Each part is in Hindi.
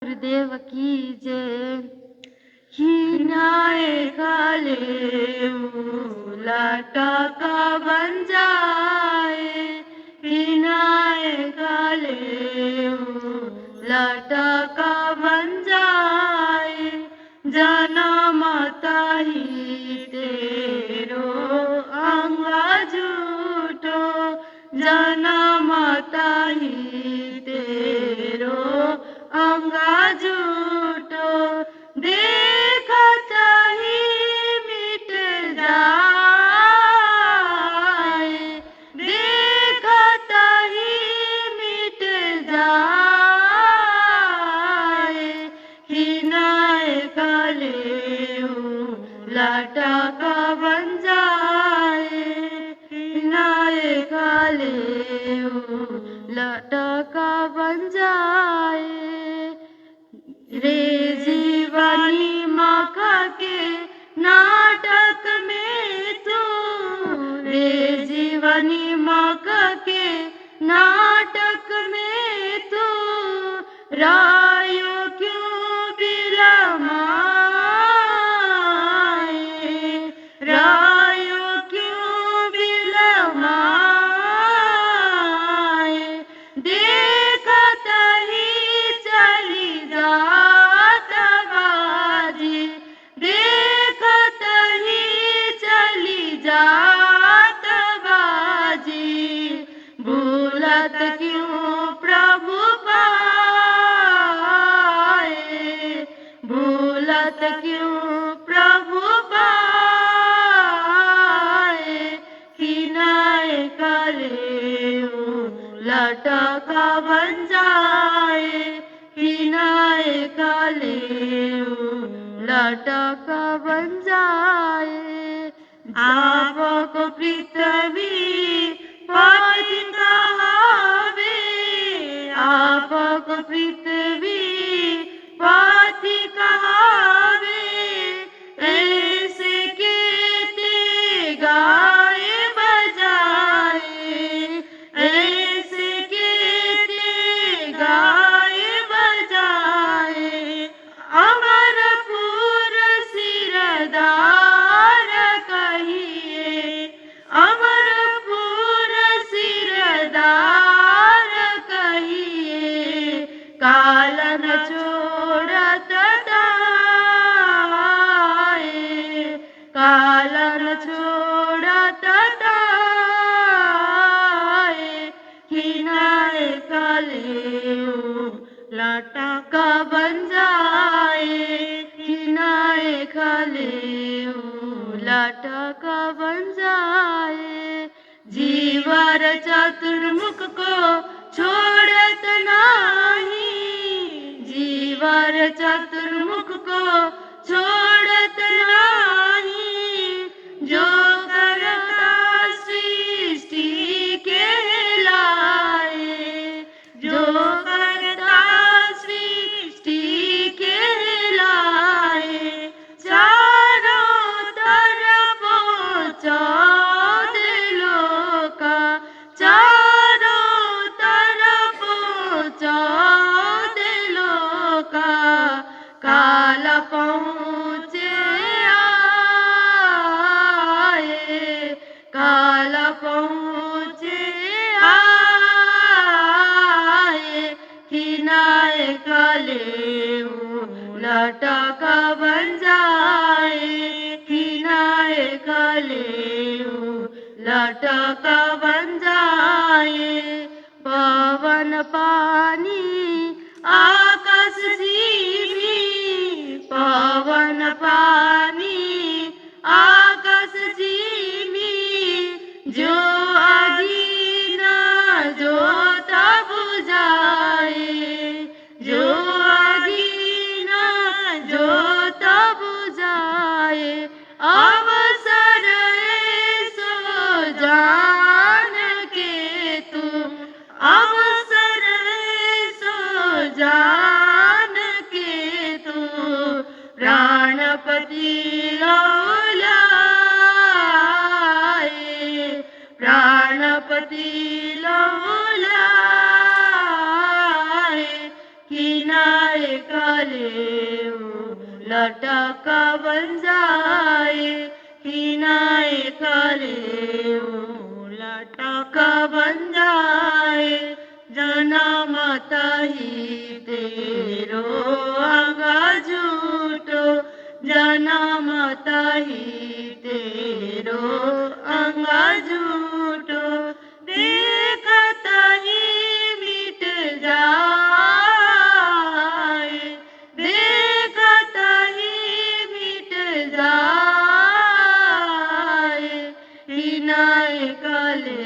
गुरुदेव की जय। हिनाए काले लाटा का बन जाए, हिनाए काले लाटा का बन जाए, जाना माता ही तेरो अंगा झूठो, जाना माता ही तेरो अंगा झूठो, देखता ही मिट जाए, देखता ही मिट जाए, हिनाए काले लाटा का बन जाए, हिनाए काले लाटा का बन जाए। रे जीवानी माँ के नाटक में तू, रे जीवानी माँ के नाटक में तू, रायो क्यों बिलमाए, रायो क्यों बिलमाए, देखता ही चली जाता बाजी, देखता ही चली जाता बाजी, भूलत क्यों प्रभु पाए, भूलत क्यों प्रभु पाए, हिनाए काले लाटा का बन जाए, हिनाए काले लाटा का बन जाए। आपको पृथ्वी पाति कहावे, आपको पृथ्वी पाति कहावे, ऐसे केते गाए बजाए, ऐसे केते गाए बजाए, अमरपुर सिरदार कहिए, अमरपुर सिरदार कहिए, कालन छोड़त दाए, कालन छोड़त दाए, हिनाए काले लाटा का बन जाए, हिनाए काले लाटा का बन जाए। जीवर चतुर्मुख को छोड़त नाही, जीवर चतुर्मुख को छोड़त नाही, जो करता सृष्टि के लाए, जो करता सृष्टि के लाए, चारों तरफों चौदह का, चारों तरफों चौदह का, काला पहुँचे आए, काला पहुँचे आए, हिनाए काले लाटा का बन जाए, हिनाए काले लाटा का बन जाए। पवन पानी आकाश जीवी, पवन पानी आकाश जीवी, जो अगीना जो तब बुझाए, जो अगीना जो तब बुझाए, अवसर ऐसो जान के तू, अवसर ऐसो जान के तू, प्राणपति लौलाए, प्राणपति लौलाए, हिनाए काले उलटा का बन जाए, किनाए काले उलटा का बन जाए, जना माता ही तेरो आगा झूठो, जना माता ही तेरो अंगा झूठो, देखता ही मिट जाए, देखता ही मिट जाए, किनाए काले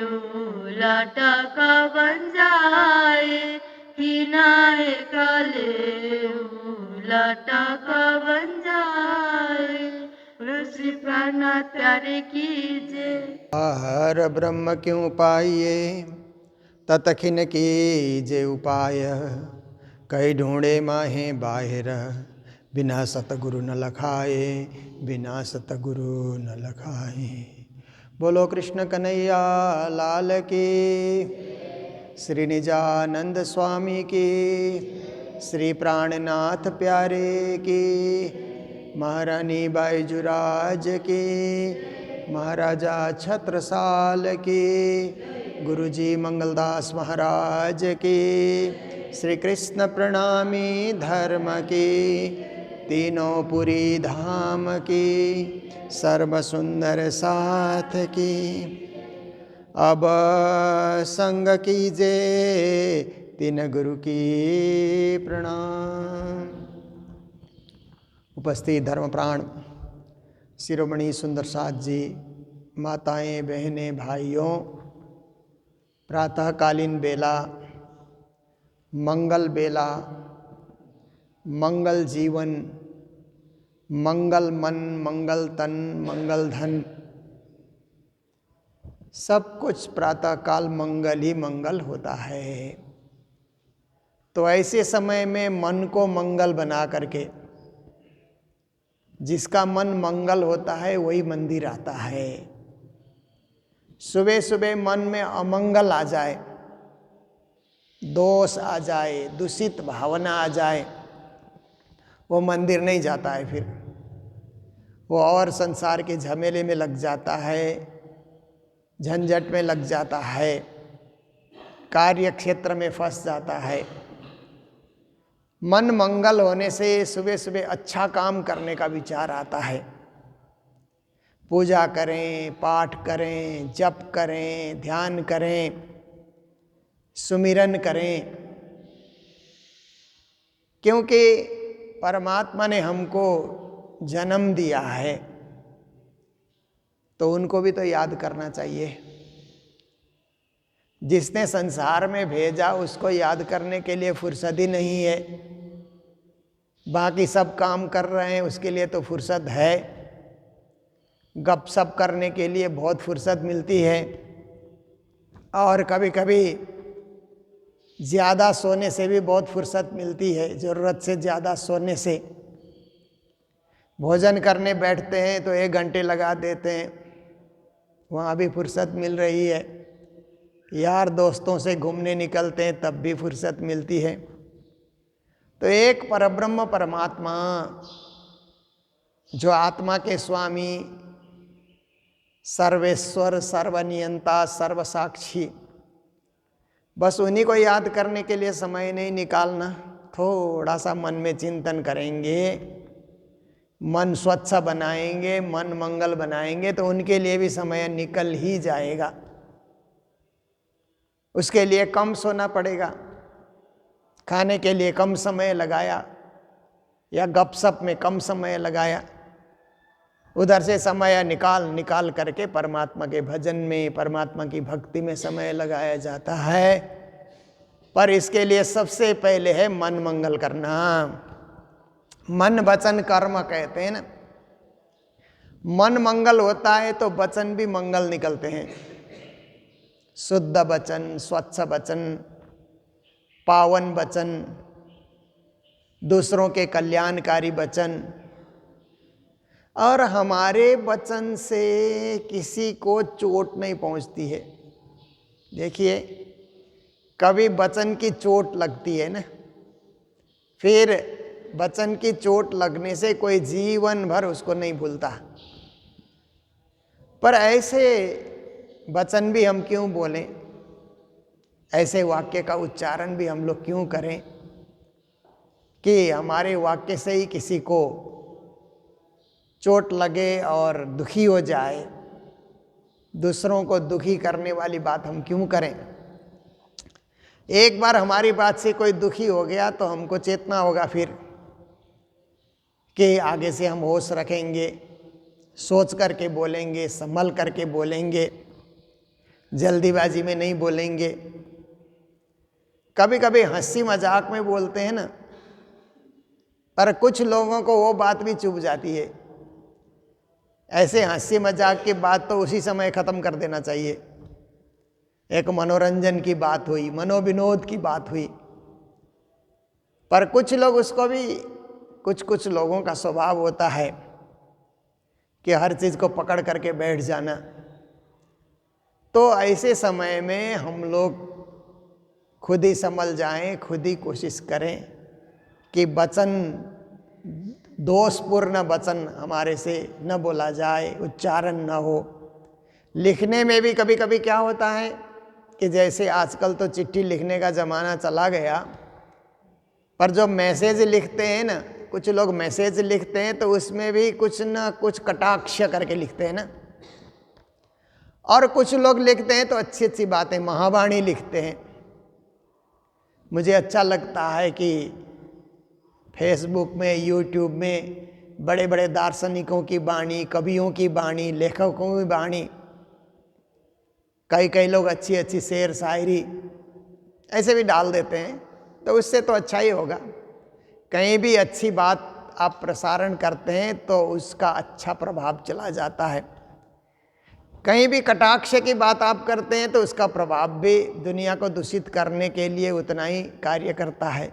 उलटा का बन जाए, किनाए काले उलटा का बन जाए। ऋषि प्राणनाथ प्यारे कीजे। हर ब्रह्म क्यों पाइये ततखिन कीजे उपाय, कई ढूंढे माहे बाहिर, बिना सतगुरु न लखाए, बिना सतगुरु न लखाए। बोलो कृष्ण कन्हैया लाल की, श्री निजानंद स्वामी की, श्री प्राणनाथ प्यारे की, महारानी बाईजुराज की, महाराजा छत्रसाल की, गुरुजी मंगलदास महाराज की, श्री कृष्ण प्रणामी धर्म की, तीनों पुरी धाम की, सर्व सुंदर साथ की। अब संग कीजे तीन गुरु की प्रणाम। उपस्थित धर्मप्राण शिरोमणि सुंदर साथ जी, माताएं, बहनें, भाइयों, प्रातःकालीन बेला, मंगल बेला, मंगल जीवन, मंगल मन, मंगल तन, मंगल धन, सब कुछ प्रातःकाल मंगल ही मंगल होता है। तो ऐसे समय में मन को मंगल बना करके, जिसका मन मंगल होता है वही मंदिर आता है। सुबह सुबह मन में अमंगल आ जाए, दोष आ जाए, दूषित भावना आ जाए, वो मंदिर नहीं जाता है। फिर वो और संसार के झमेले में लग जाता है, झंझट में लग जाता है, कार्य क्षेत्र में फंस जाता है। मन मंगल होने से सुबह सुबह अच्छा काम करने का विचार आता है। पूजा करें, पाठ करें, जप करें, ध्यान करें, सुमिरन करें, क्योंकि परमात्मा ने हमको जन्म दिया है तो उनको भी तो याद करना चाहिए। जिसने संसार में भेजा उसको याद करने के लिए फुर्सत ही नहीं है। बाकी सब काम कर रहे हैं, उसके लिए तो फुर्सत है। गपशप करने के लिए बहुत फुर्सत मिलती है, और कभी कभी ज़्यादा सोने से भी बहुत फुर्सत मिलती है, ज़रूरत से ज़्यादा सोने से। भोजन करने बैठते हैं तो 1 घंटे लगा देते हैं, वहाँ भी फुर्सत मिल रही है। यार दोस्तों से घूमने निकलते हैं तब भी फुर्सत मिलती है। तो एक परब्रह्म परमात्मा जो आत्मा के स्वामी, सर्वेश्वर, सर्वनियंता, सर्वसाक्षी, बस उन्हीं को याद करने के लिए समय नहीं निकालना। थोड़ा सा मन में चिंतन करेंगे, मन स्वच्छ बनाएंगे, मन मंगल बनाएंगे तो उनके लिए भी समय निकल ही जाएगा। उसके लिए कम सोना पड़ेगा, खाने के लिए कम समय लगाया या गपशप में कम समय लगाया, उधर से समय निकाल करके परमात्मा के भजन में, परमात्मा की भक्ति में समय लगाया जाता है। पर इसके लिए सबसे पहले है मन मंगल करना। मन वचन कर्म कहते हैं ना। मन मंगल होता है तो वचन भी मंगल निकलते हैं। शुद्ध वचन, स्वच्छ वचन, पावन वचन, दूसरों के कल्याणकारी वचन। और हमारे वचन से किसी को चोट नहीं पहुंचती है। देखिए, कभी वचन की चोट लगती है ना, फिर वचन की चोट लगने से कोई जीवन भर उसको नहीं भूलता। पर ऐसे वचन भी हम क्यों बोलें, ऐसे वाक्य का उच्चारण भी हम लोग क्यों करें कि हमारे वाक्य से ही किसी को चोट लगे और दुखी हो जाए। दूसरों को दुखी करने वाली बात हम क्यों करें। एक बार हमारी बात से कोई दुखी हो गया तो हमको चेतना होगा फिर कि आगे से हम होश रखेंगे, सोच करके बोलेंगे, संभल करके बोलेंगे, जल्दीबाजी में नहीं बोलेंगे। कभी कभी हंसी मजाक में बोलते हैं ना, पर कुछ लोगों को वो बात भी चुभ जाती है। ऐसे हंसी मजाक की बात तो उसी समय ख़त्म कर देना चाहिए। एक मनोरंजन की बात हुई, मनोविनोद की बात हुई, पर कुछ लोग उसको भी, कुछ लोगों का स्वभाव होता है कि हर चीज़ को पकड़ करके बैठ जाना। तो ऐसे समय में हम लोग खुद ही संभल जाएं, खुद ही कोशिश करें कि वचन, दोषपूर्ण वचन हमारे से न बोला जाए, उच्चारण न हो। लिखने में भी कभी कभी क्या होता है कि जैसे आजकल तो चिट्ठी लिखने का ज़माना चला गया, पर जो मैसेज लिखते हैं ना, कुछ लोग मैसेज लिखते हैं तो उसमें भी कुछ न कुछ कटाक्ष करके लिखते हैं ना। और कुछ लोग लिखते हैं तो अच्छी अच्छी बातें, महावाणी लिखते हैं। मुझे अच्छा लगता है कि फेसबुक में, यूट्यूब में बड़े बड़े दार्शनिकों की वाणी, कवियों की वाणी, लेखकों की वाणी, कई लोग अच्छी अच्छी शेर शायरी ऐसे भी डाल देते हैं। तो उससे तो अच्छा ही होगा। कहीं भी अच्छी बात आप प्रसारण करते हैं तो उसका अच्छा प्रभाव चला जाता है। कहीं भी कटाक्ष की बात आप करते हैं तो उसका प्रभाव भी दुनिया को दूषित करने के लिए उतना ही कार्य करता है।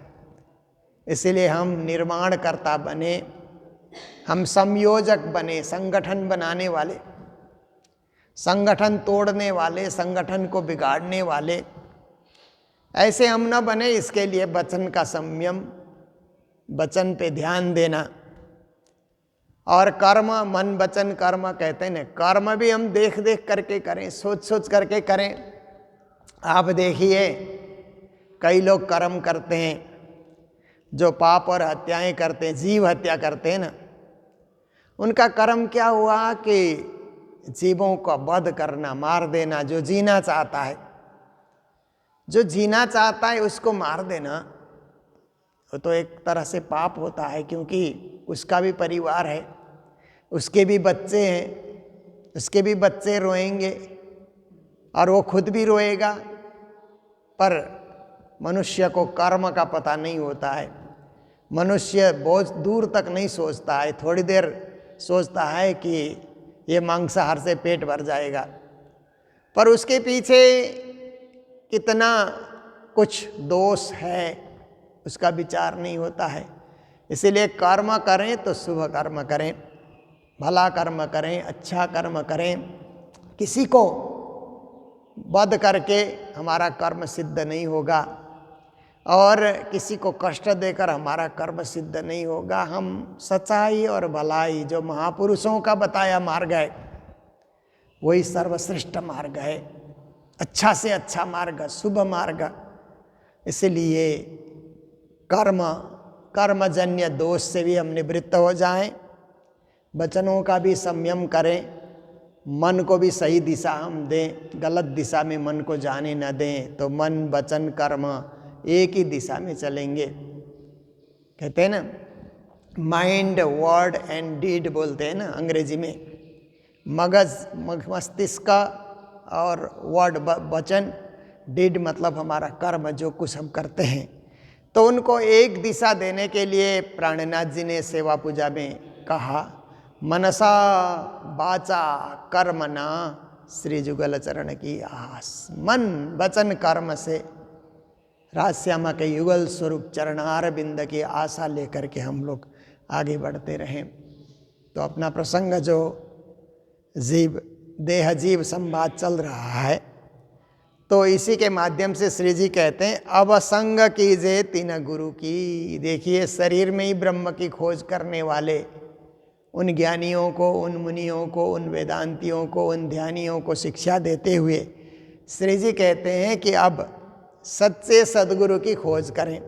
इसलिए हम निर्माणकर्ता बने, हम संयोजक बने, संगठन बनाने वाले, संगठन तोड़ने वाले, संगठन को बिगाड़ने वाले ऐसे हम न बने। इसके लिए वचन का संयम, वचन पे ध्यान देना। और कर्म, मन वचन कर्म कहते हैं ना, कर्म भी हम देख देख करके करें, सोच सोच करके करें। आप देखिए कई लोग कर्म करते हैं जो पाप और हत्याएं करते हैं, जीव हत्या करते हैं ना, उनका कर्म क्या हुआ कि जीवों का वध करना, मार देना। जो जीना चाहता है, जो जीना चाहता है उसको मार देना, वो तो एक तरह से पाप होता है, क्योंकि उसका भी परिवार है, उसके भी बच्चे हैं, उसके भी बच्चे रोएंगे और वो खुद भी रोएगा। पर मनुष्य को कर्म का पता नहीं होता है। मनुष्य बहुत दूर तक नहीं सोचता है, थोड़ी देर सोचता है कि ये मांसाहार से पेट भर जाएगा, पर उसके पीछे कितना कुछ दोष है उसका विचार नहीं होता है। इसीलिए कर्म करें तो शुभ कर्म करें, भला कर्म करें, अच्छा कर्म करें। किसी को वध करके हमारा कर्म सिद्ध नहीं होगा और किसी को कष्ट देकर हमारा कर्म सिद्ध नहीं होगा। हम सच्चाई और भलाई, जो महापुरुषों का बताया मार्ग है, वही सर्वश्रेष्ठ मार्ग है, अच्छा से अच्छा मार्ग, शुभ मार्ग। इसलिए कर्मजन्य दोष से भी हम निवृत्त हो जाएं, वचनों का भी संयम करें, मन को भी सही दिशा हम दें, गलत दिशा में मन को जाने न दें। तो मन, वचन, कर्म एक ही दिशा में चलेंगे। कहते हैं ना, माइंड, वर्ड एंड डीड बोलते हैं ना अंग्रेजी में। मगज, मस्तिष्क और वर्ड वचन, डीड मतलब हमारा कर्म, जो कुछ हम करते हैं। तो उनको एक दिशा देने के लिए प्राणनाथ जी ने सेवा पूजा में कहा, मनसा वाचा कर्मणा श्री जुगल चरण की आस। मन, वचन, कर्म से राजश्यामा के युगल स्वरूप चरणार बिंद की आशा लेकर के हम लोग आगे बढ़ते रहें। तो अपना प्रसंग जो देह जीव संवाद चल रहा है, तो इसी के माध्यम से श्री जी कहते हैं अब संग कीजे तीन गुरु की। देखिए, शरीर में ही ब्रह्म की खोज करने वाले उन ज्ञानियों को, उन मुनियों को, उन वेदांतियों को, उन ध्यानियों को शिक्षा देते हुए श्री जी कहते हैं कि अब सच्चे सद्गुरु की खोज करें,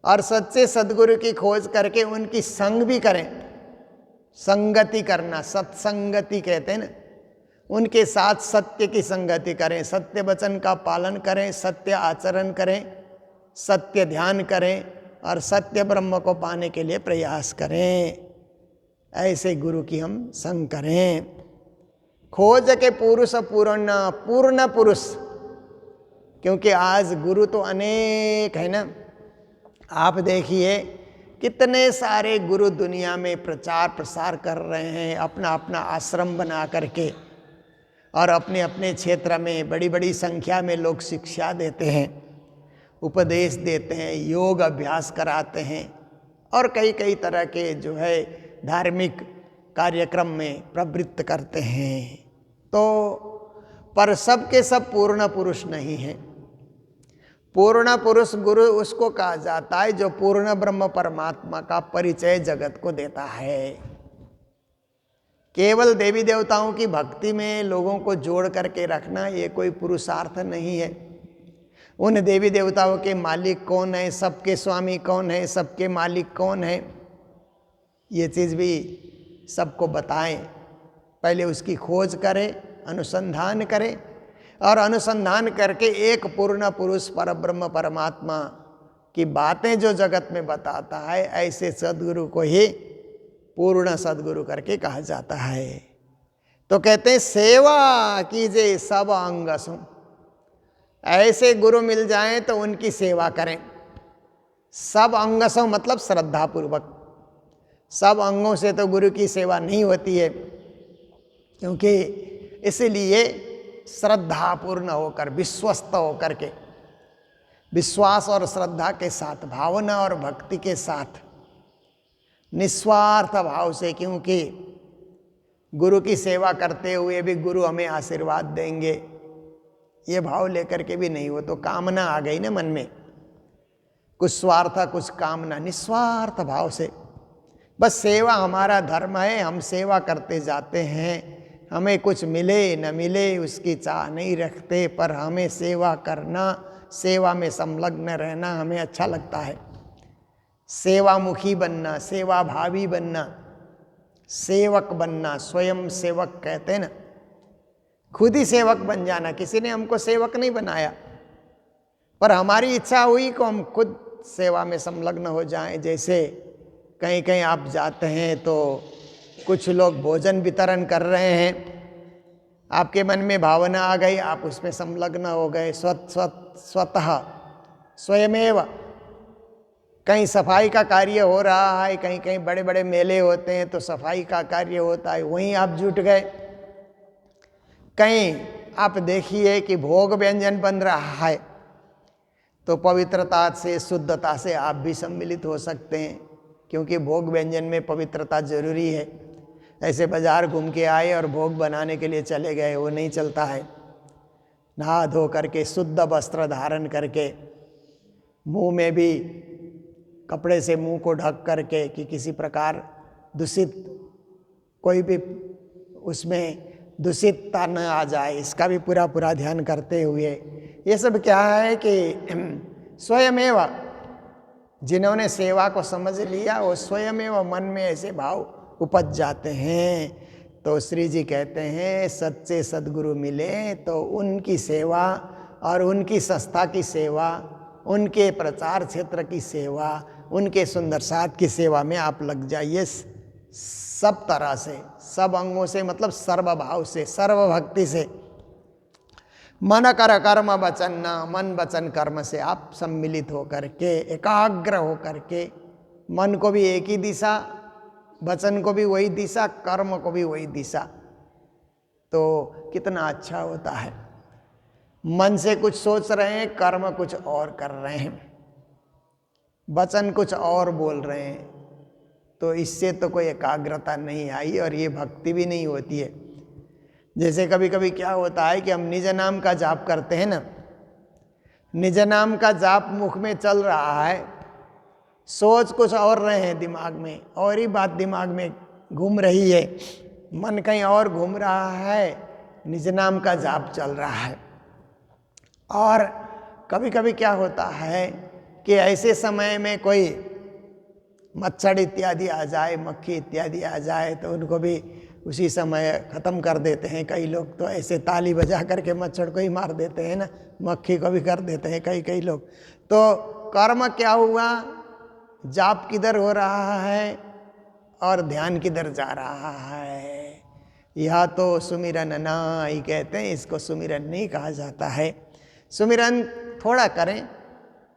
और सच्चे सद्गुरु की खोज करके उनकी संग भी करें। संगति करना, सत्संगति कहते हैं ना, उनके साथ सत्य की संगति करें, सत्य वचन का पालन करें, सत्य आचरण करें, सत्य ध्यान करें और सत्य ब्रह्म को पाने के लिए प्रयास करें। ऐसे गुरु की हम संग करें। खोज के पुरुष पूर्ण पुरुष, क्योंकि आज गुरु तो अनेक है ना। आप देखिए कितने सारे गुरु दुनिया में प्रचार प्रसार कर रहे हैं, अपना अपना आश्रम बना करके, और अपने अपने क्षेत्र में बड़ी बड़ी संख्या में लोग शिक्षा देते हैं, उपदेश देते हैं, योग अभ्यास कराते हैं और कई कई तरह के जो है धार्मिक कार्यक्रम में प्रवृत्त करते हैं। तो पर सब के सब पूर्ण पुरुष नहीं हैं। पूर्ण पुरुष गुरु उसको कहा जाता है जो पूर्ण ब्रह्म परमात्मा का परिचय जगत को देता है। केवल देवी देवताओं की भक्ति में लोगों को जोड़ करके रखना ये कोई पुरुषार्थ नहीं है। उन देवी देवताओं के मालिक कौन है, सबके स्वामी कौन है, सबके मालिक कौन है, ये चीज़ भी सबको बताएं। पहले उसकी खोज करें, अनुसंधान करें, और अनुसंधान करके एक पूर्ण पुरुष परब्रह्म परमात्मा की बातें जो जगत में बताता है, ऐसे सद्गुरु को ही पूर्ण सद्गुरु करके कहा जाता है। तो कहते हैं सेवा कीजिए सब अंग सु। ऐसे गुरु मिल जाएं तो उनकी सेवा करें। सब अंग सु मतलब श्रद्धा पूर्वक। सब अंगों से तो गुरु की सेवा नहीं होती है, क्योंकि इसलिए श्रद्धापूर्ण होकर, विश्वस्त होकर के, विश्वास और श्रद्धा के साथ, भावना और भक्ति के साथ, निस्वार्थ भाव से, क्योंकि गुरु की सेवा करते हुए भी गुरु हमें आशीर्वाद देंगे, ये भाव लेकर के भी नहीं हो तो कामना आ गई ना मन में, कुछ स्वार्थ कुछ कामना, निस्वार्थ भाव से बस सेवा हमारा धर्म है, हम सेवा करते जाते हैं, हमें कुछ मिले न मिले उसकी चाह नहीं रखते, पर हमें सेवा करना, सेवा में संलग्न रहना हमें अच्छा लगता है। सेवामुखी बनना, सेवा भावी बनना, सेवक बनना, स्वयं सेवक कहते हैं ना, खुद ही सेवक बन जाना। किसी ने हमको सेवक नहीं बनाया, पर हमारी इच्छा हुई कि हम खुद सेवा में संलग्न हो जाएं। जैसे कहीं कहीं आप जाते हैं तो कुछ लोग भोजन वितरण कर रहे हैं, आपके मन में भावना आ गई, आप उसमें संलग्न हो गए स्वतः स्वयमेव। कहीं सफाई का कार्य हो रहा है, कहीं कहीं बड़े बड़े मेले होते हैं तो सफाई का कार्य होता है, वहीं आप जुट गए। कहीं आप देखिए कि भोग व्यंजन बन रहा है तो पवित्रता से, शुद्धता से आप भी सम्मिलित हो सकते हैं, क्योंकि भोग व्यंजन में पवित्रता जरूरी है। ऐसे बाजार घूम के आए और भोग बनाने के लिए चले गए, वो नहीं चलता है। नहा धो करके, शुद्ध वस्त्र धारण करके, मुंह में भी कपड़े से मुंह को ढक करके कि किसी प्रकार दूषित, कोई भी उसमें दूषितता न आ जाए, इसका भी पूरा पूरा ध्यान करते हुए, ये सब क्या है कि स्वयमेव जिन्होंने सेवा को समझ लिया वो स्वयमेव मन में ऐसे भाव उपज जाते हैं। तो श्री जी कहते हैं सच्चे सद्गुरु मिले तो उनकी सेवा और उनकी संस्था की सेवा, उनके प्रचार क्षेत्र की सेवा, उनके सुंदर साथ की सेवा में आप लग जाइए। सब तरह से, सब अंगों से, मतलब सर्वभाव से, सर्वभक्ति से, मन कर कर्म वचन न, मन वचन कर्म से आप सम्मिलित होकर के, एकाग्र होकर के, मन को भी एक ही दिशा, वचन को भी वही दिशा, कर्म को भी वही दिशा, तो कितना अच्छा होता है। मन से कुछ सोच रहे हैं, कर्म कुछ और कर रहे हैं, वचन कुछ और बोल रहे हैं, तो इससे तो कोई एकाग्रता नहीं आई और ये भक्ति भी नहीं होती है। जैसे कभी कभी क्या होता है कि हम निज नाम का जाप करते हैं ना, निज नाम का जाप मुख में चल रहा है, सोच कुछ और रहे हैं दिमाग में, और ही बात दिमाग में घूम रही है, मन कहीं और घूम रहा है, निज नाम का जाप चल रहा है। और कभी कभी क्या होता है कि ऐसे समय में कोई मच्छर इत्यादि आ जाए, मक्खी इत्यादि आ जाए, तो उनको भी उसी समय ख़त्म कर देते हैं। कई लोग तो ऐसे ताली बजा करके मच्छर को ही मार देते हैं ना, मक्खी को भी कर देते हैं कई लोग। तो कर्म क्या हुआ, जाप किधर हो रहा है और ध्यान किधर जा रहा है। यह तो सुमिरन नाई कहते हैं, इसको सुमिरन नहीं कहा जाता है। सुमिरन थोड़ा करें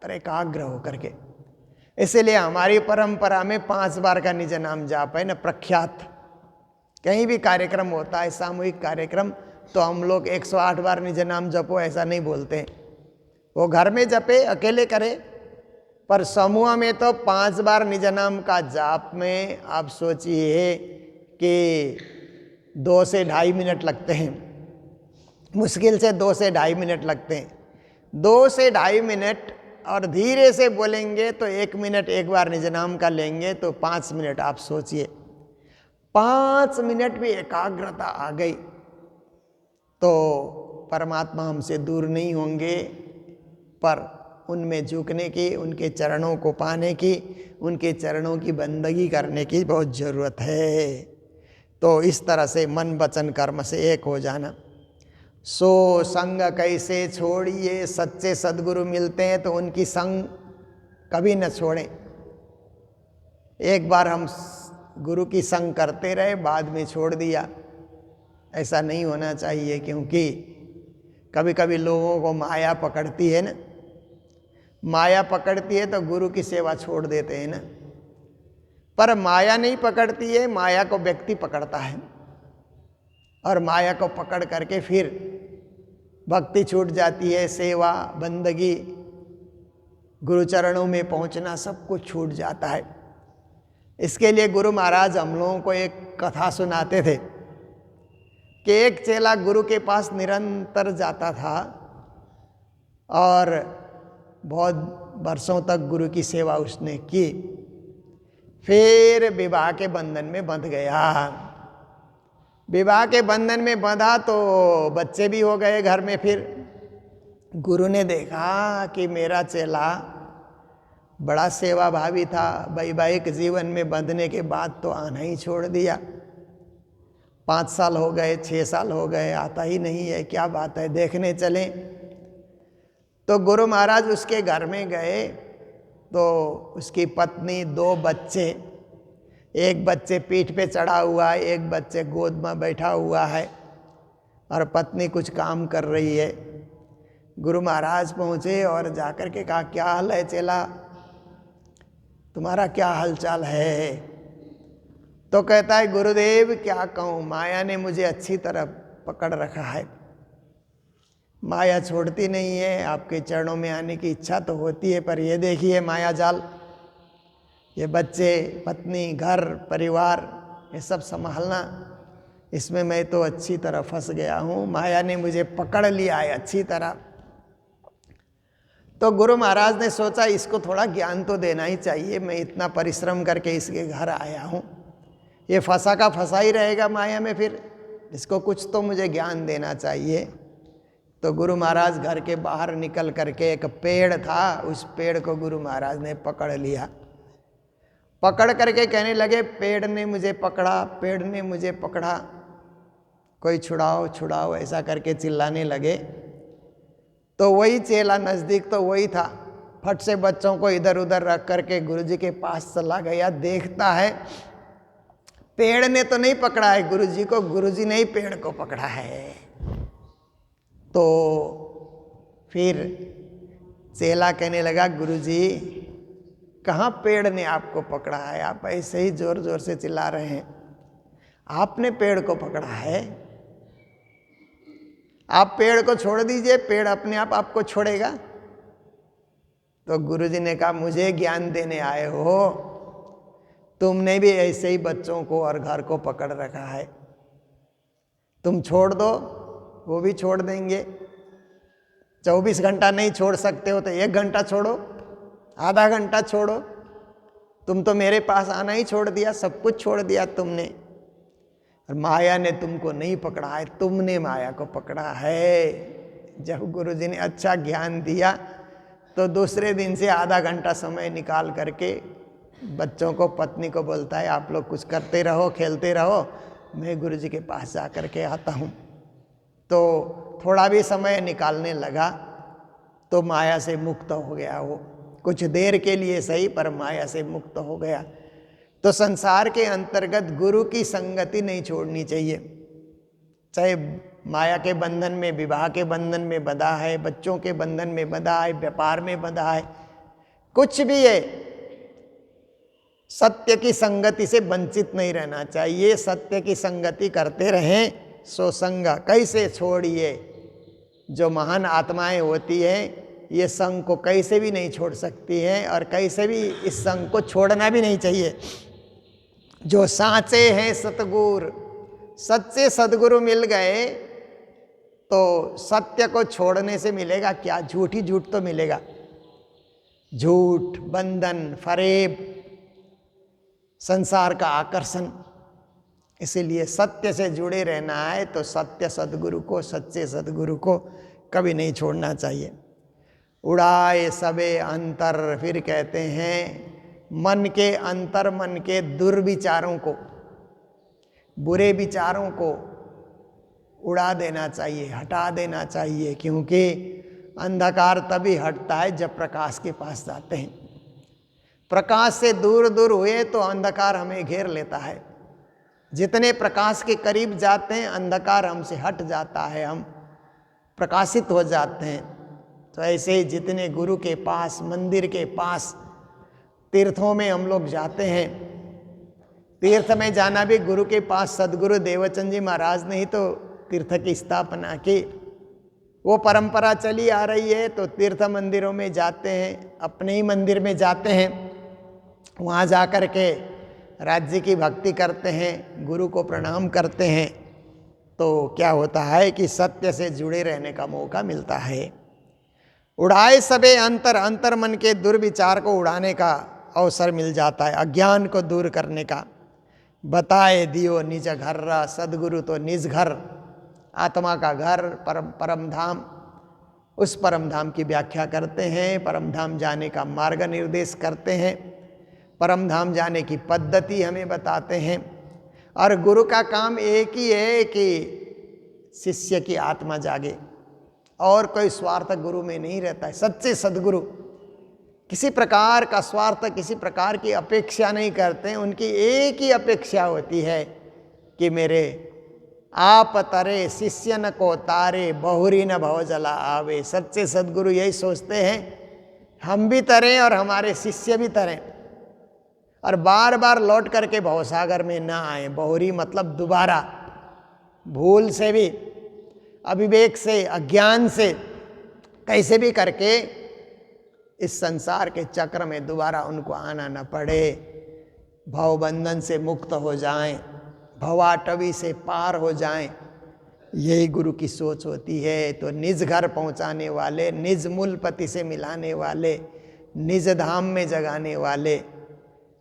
पर एकाग्र हो करके। इसीलिए हमारी परंपरा में 5 बार का निज नाम जाप है ना, प्रख्यात। कहीं भी कार्यक्रम होता है, सामूहिक कार्यक्रम, तो हम लोग 108 बार निज नाम जपो ऐसा नहीं बोलते। वो घर में जपे, अकेले करे, पर समूह में तो 5 बार निज नाम का जाप में आप सोचिए कि 2 से 2.5 मिनट लगते हैं, मुश्किल से 2 से 2.5 मिनट लगते हैं। 2 से 2.5 मिनट, और धीरे से बोलेंगे तो 1 मिनट एक बार निज नाम का लेंगे तो 5 मिनट। आप सोचिए 5 मिनट भी एकाग्रता आ गई तो परमात्मा हमसे दूर नहीं होंगे, पर उनमें झुकने की, उनके चरणों को पाने की, उनके चरणों की बंदगी करने की बहुत ज़रूरत है। तो इस तरह से मन वचन कर्म से एक हो जाना। सो संग कैसे छोड़िए, सच्चे सद्गुरु मिलते हैं तो उनकी संग कभी न छोड़ें। एक बार हम गुरु की संग करते रहे, बाद में छोड़ दिया, ऐसा नहीं होना चाहिए। क्योंकि कभी कभी लोगों को माया पकड़ती है ना, माया पकड़ती है तो गुरु की सेवा छोड़ देते हैं ना। पर माया नहीं पकड़ती है, माया को व्यक्ति पकड़ता है, और माया को पकड़ करके फिर भक्ति छूट जाती है, सेवा, बंदगी, गुरु चरणों में पहुंचना, सब कुछ छूट जाता है। इसके लिए गुरु महाराज हम लोगों को एक कथा सुनाते थे कि एक चेला गुरु के पास निरंतर जाता था और बहुत वर्षों तक गुरु की सेवा उसने की। फिर विवाह के बंधन में बंध गया। विवाह के बंधन में बंधा तो बच्चे भी हो गए घर में। फिर गुरु ने देखा कि मेरा चेला बड़ा सेवा भावी था, वैवाहिक जीवन में बंधने के बाद तो आना ही छोड़ दिया। 5 साल हो गए, 6 साल हो गए, आता ही नहीं है, क्या बात है, देखने चले। तो गुरु महाराज उसके घर में गए तो उसकी पत्नी, 2 बच्चे, एक बच्चे पीठ पे चढ़ा हुआ है, एक बच्चे गोद में बैठा हुआ है, और पत्नी कुछ काम कर रही है। गुरु महाराज पहुँचे और जाकर के कहा, क्या हाल है चेला, तुम्हारा क्या हालचाल है। तो कहता है, गुरुदेव क्या कहूँ, माया ने मुझे अच्छी तरह पकड़ रखा है, माया छोड़ती नहीं है। आपके चरणों में आने की इच्छा तो होती है, पर ये देखिए माया जाल, ये बच्चे, पत्नी, घर परिवार, ये सब संभालना, इसमें मैं तो अच्छी तरह फंस गया हूँ, माया ने मुझे पकड़ लिया है अच्छी तरह। तो गुरु महाराज ने सोचा इसको थोड़ा ज्ञान तो देना ही चाहिए, मैं इतना परिश्रम करके इसके घर आया हूँ, ये फंसा का फंसा ही रहेगा माया में, फिर इसको कुछ तो मुझे ज्ञान देना चाहिए। तो गुरु महाराज घर के बाहर निकल करके, एक पेड़ था, उस पेड़ को गुरु महाराज ने पकड़ लिया। पकड़ करके कहने लगे, पेड़ ने मुझे पकड़ा, पेड़ ने मुझे पकड़ा, कोई छुड़ाओ छुड़ाओ, ऐसा करके चिल्लाने लगे। तो वही चेला नज़दीक तो वही था, फट से बच्चों को इधर उधर रख करके गुरुजी के पास चला गया। देखता है पेड़ ने तो नहीं पकड़ा है गुरुजी को, गुरुजी ने ही पेड़ को पकड़ा है। तो फिर चेला कहने लगा, गुरुजी कहाँ पेड़ ने आपको पकड़ा है, आप ऐसे ही जोर जोर से चिल्ला रहे हैं, आपने पेड़ को पकड़ा है, आप पेड़ को छोड़ दीजिए, पेड़ अपने आप आपको छोड़ेगा। तो गुरुजी ने कहा, मुझे ज्ञान देने आए हो, तुमने भी ऐसे ही बच्चों को और घर को पकड़ रखा है, तुम छोड़ दो, वो भी छोड़ देंगे। 24 घंटा नहीं छोड़ सकते हो तो 1 घंटा छोड़ो, आधा घंटा छोड़ो। तुम तो मेरे पास आना ही छोड़ दिया, सब कुछ छोड़ दिया तुमने। और माया ने तुमको नहीं पकड़ा है, तुमने माया को पकड़ा है। जब गुरु जी ने अच्छा ज्ञान दिया तो दूसरे दिन से आधा घंटा समय निकाल करके बच्चों को, पत्नी को बोलता है, आप लोग कुछ करते रहो, खेलते रहो, मैं गुरु जी के पास जा कर के आता हूँ। तो थोड़ा भी समय निकालने लगा तो माया से मुक्त हो गया वो, कुछ देर के लिए सही, पर माया से मुक्त हो गया। तो संसार के अंतर्गत गुरु की संगति नहीं छोड़नी चाहिए। चाहे माया के बंधन में, विवाह के बंधन में बंधा है, बच्चों के बंधन में बंधा है, व्यापार में बंधा है, कुछ भी है, सत्य की संगति से वंचित नहीं रहना चाहिए। सत्य की संगति करते रहें। सो संग कैसे छोड़िए। जो महान आत्माएं होती हैं ये संग को कैसे भी नहीं छोड़ सकती हैं, और कैसे भी इस संग को छोड़ना भी नहीं चाहिए। जो साचे हैं सतगुरु, सच्चे सदगुरु मिल गए तो सत्य को छोड़ने से मिलेगा क्या, झूठ ही झूठ तो मिलेगा। झूठ, बंधन, फरेब, संसार का आकर्षण। इसीलिए सत्य से जुड़े रहना है तो सत्य सदगुरु को, सच्चे सदगुरु को कभी नहीं छोड़ना चाहिए। उड़ाए सबे अंतर, फिर कहते हैं मन के अंतर, मन के दुर्विचारों को, बुरे विचारों को उड़ा देना चाहिए, हटा देना चाहिए। क्योंकि अंधकार तभी हटता है जब प्रकाश के पास जाते हैं। प्रकाश से दूर दूर हुए तो अंधकार हमें घेर लेता है। जितने प्रकाश के करीब जाते हैं अंधकार हमसे हट जाता है, हम प्रकाशित हो जाते हैं। तो ऐसे ही जितने गुरु के पास, मंदिर के पास, तीर्थों में हम लोग जाते हैं, तीर्थ में जाना भी गुरु के पास, सदगुरु देवचंद जी महाराज ने ही तो तीर्थ की स्थापना की। वो परंपरा चली आ रही है तो तीर्थ मंदिरों में जाते हैं, अपने ही मंदिर में जाते हैं, वहाँ जा कर के राज्य की भक्ति करते हैं, गुरु को प्रणाम करते हैं। तो क्या होता है कि सत्य से जुड़े रहने का मौका मिलता है। उड़ाए सबे अंतर, अंतर मन के दुर्विचार को उड़ाने का अवसर मिल जाता है, अज्ञान को दूर करने का। बताए दियो निज घर, सदगुरु तो निज घर, आत्मा का घर, परम धाम, उस परम धाम की व्याख्या करते हैं, परम धाम जाने का मार्ग निर्देश करते हैं, परम धाम जाने की पद्धति हमें बताते हैं। और गुरु का काम एक ही है कि शिष्य की आत्मा जागे, और कोई स्वार्थ गुरु में नहीं रहता है। सच्चे सदगुरु किसी प्रकार का स्वार्थ, किसी प्रकार की अपेक्षा नहीं करते हैं। उनकी एक ही अपेक्षा होती है कि मेरे आप तरे शिष्य न को तारे, बहुरी न भव जला आवे। सच्चे सदगुरु यही सोचते हैं, हम भी तरें और हमारे शिष्य भी तरें, और बार बार लौट करके भवसागर में ना आए। बहुरी मतलब दोबारा, भूल से भी, अविवेक से, अज्ञान से, कैसे भी करके इस संसार के चक्र में दोबारा उनको आना न पड़े, भवबंधन से मुक्त हो जाएं, भवाटवी से पार हो जाएं। यही गुरु की सोच होती है। तो निज घर पहुंचाने वाले, निज मूलपति से मिलाने वाले, निज धाम में जगाने वाले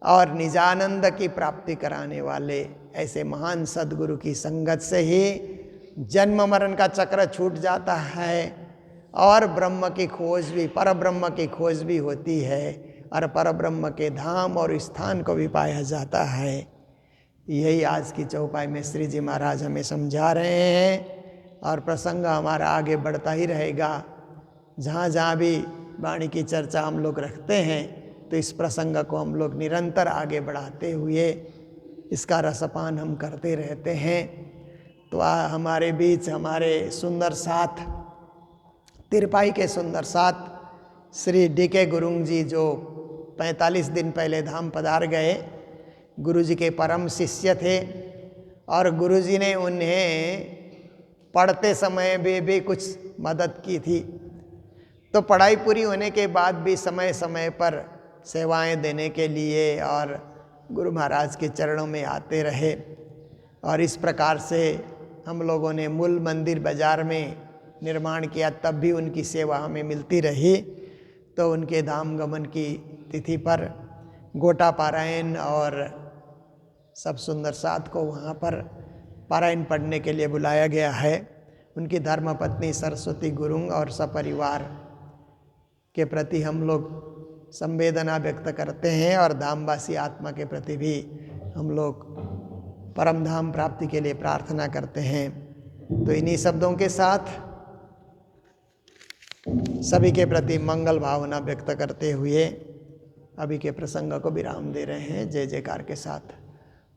और निजानंद की प्राप्ति कराने वाले ऐसे महान सदगुरु की संगत से ही जन्म मरण का चक्र छूट जाता है, और ब्रह्म की खोज भी, पर ब्रह्म की खोज भी होती है, और पर ब्रह्म के धाम और स्थान को भी पाया जाता है। यही आज की चौपाई में श्री जी महाराज हमें समझा रहे हैं, और प्रसंग हमारा आगे बढ़ता ही रहेगा। जहाँ जहाँ भी वाणी की चर्चा हम लोग रखते हैं तो इस प्रसंग को हम लोग निरंतर आगे बढ़ाते हुए इसका रसपान हम करते रहते हैं। तो हमारे बीच हमारे सुंदर साथ, तिरपाई के सुंदर साथ श्री डी.के. गुरुंग जी, जो 45 दिन पहले धाम पधार गए, गुरु जी के परम शिष्य थे, और गुरु जी ने उन्हें पढ़ते समय भी कुछ मदद की थी। तो पढ़ाई पूरी होने के बाद भी समय समय पर सेवाएं देने के लिए और गुरु महाराज के चरणों में आते रहे, और इस प्रकार से हम लोगों ने मूल मंदिर बाजार में निर्माण किया, तब भी उनकी सेवा हमें मिलती रही। तो उनके धाम गमन की तिथि पर गोटा पारायण और सब सुंदर साथ को वहाँ पर पारायण पढ़ने के लिए बुलाया गया है। उनकी धर्मपत्नी सरस्वती गुरुंग और सपरिवार के प्रति हम लोग संवेदना व्यक्त करते हैं और धामवासी आत्मा के प्रति भी हम लोग परम धाम प्राप्ति के लिए प्रार्थना करते हैं। तो इन्हीं शब्दों के साथ सभी के प्रति मंगल भावना व्यक्त करते हुए अभी के प्रसंग को विराम दे रहे हैं जय जयकार के साथ।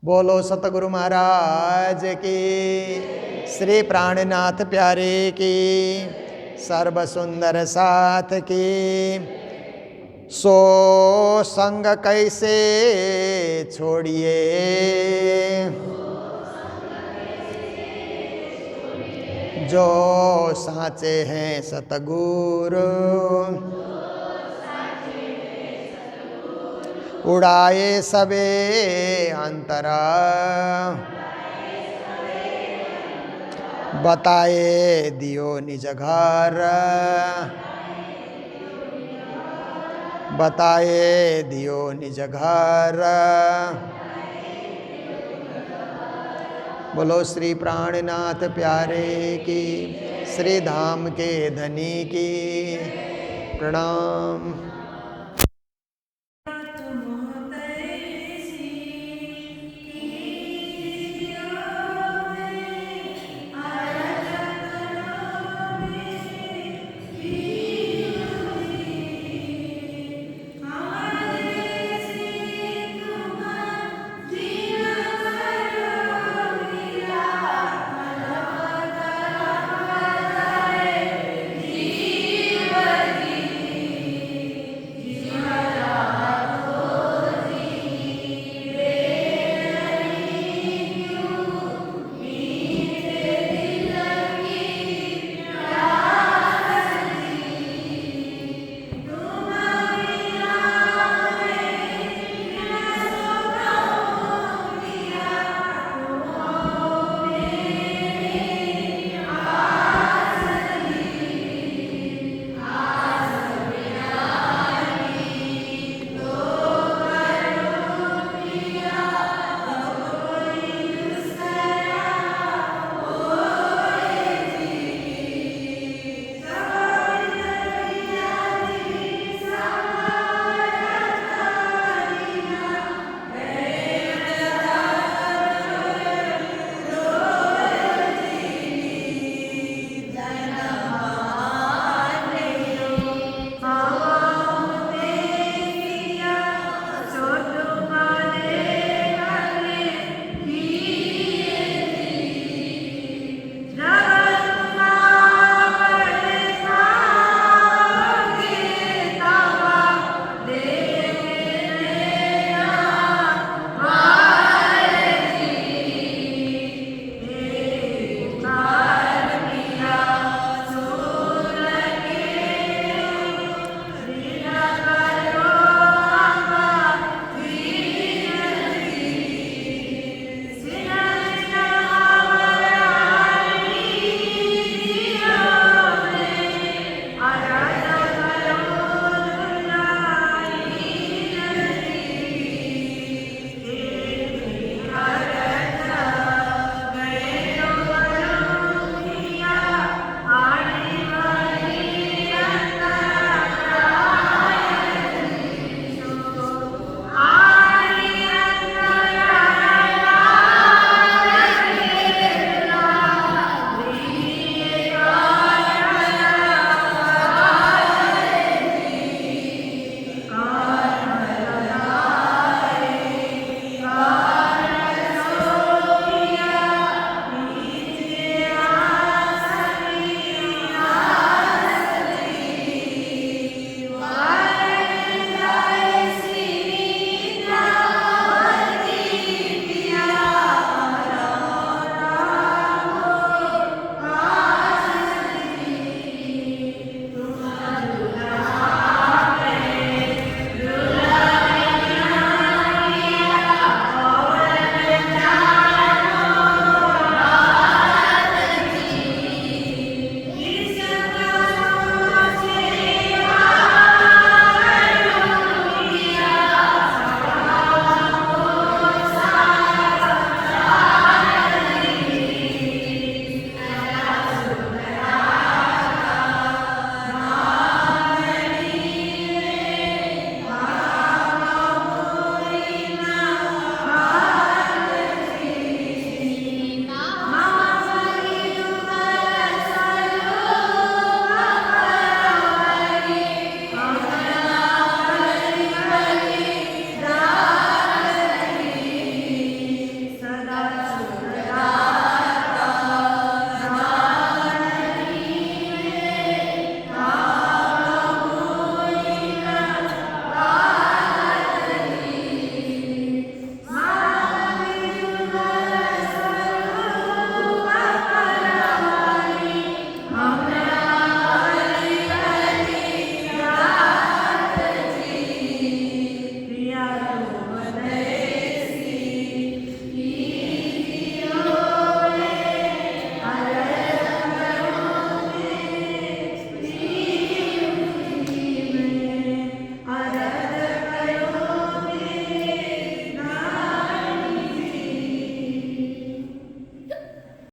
बोलो सतगुरु महाराज की, श्री प्राणनाथ प्यारे की, सर्व सुंदर साथ की। सो संग कैसे छोड़िए, जो साचे हैं सतगुरु, उड़ाए सबे अंतरा, बताए दियो निज घर, बताए दियो निज घर। बोलो श्री प्राणनाथ प्यारे की, श्री धाम के धनी की। प्रणाम।